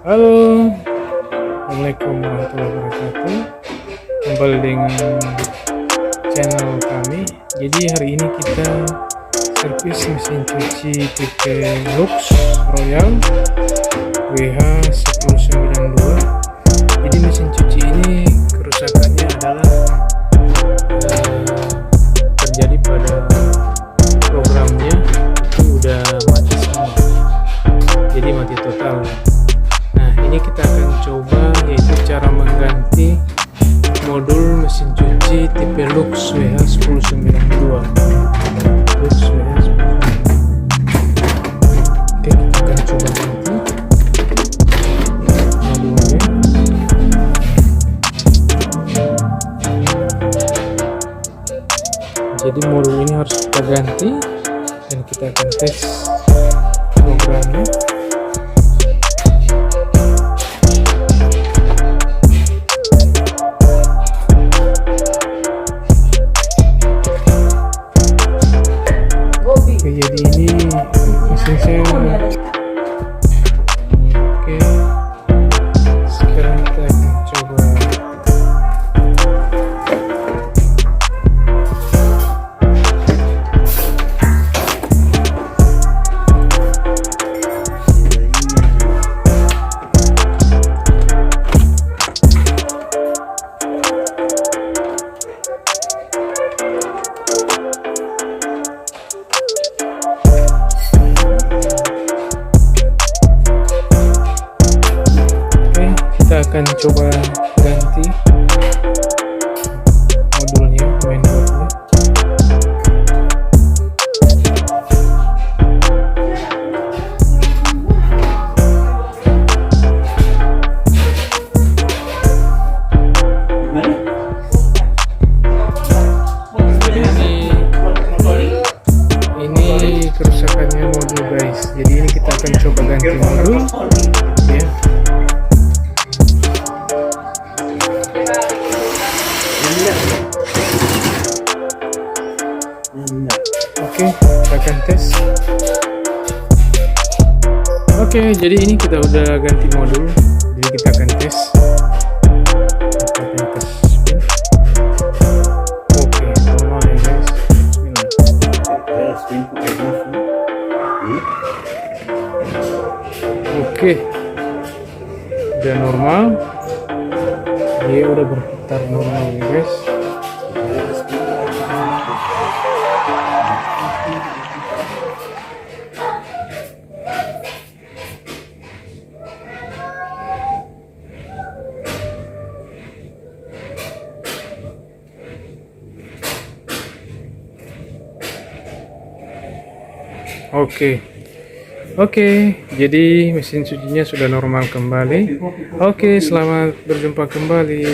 Halo, Assalamualaikum warahmatullahi wabarakatuh. Kembali dengan channel kami. Jadi hari ini kita servis mesin cuci tipe Lux Royal WH 1092. Jadi mesin cuci ini kerusakannya adalah terjadi pada programnya itu udah mati semua, jadi mati total. Nah, ini kita akan coba yaitu cara mengganti modul mesin cuci tipe Lux WH 1092. Lux WH 1092. Oke, kita akan coba ganti modulnya. Jadi modul ini harus kita ganti dan kita akan tes programnya. Oke, jadi ini mesin saya. Oke, sekarang kita akan coba. Kita akan coba ganti modulnya, mainboardnya. Ini kerusakannya modul, guys. Jadi ini kita akan coba ganti modul ya. Oke, kita akan tes. Oke, jadi ini kita udah ganti modul. Jadi kita akan tes. Kita akan tes spin. Oke, normal ya guys. Bismillah. Oke, udah normal. Dia udah berputar normal ya guys. Oke, jadi mesin cucinya sudah normal kembali. Oke, selamat berjumpa kembali.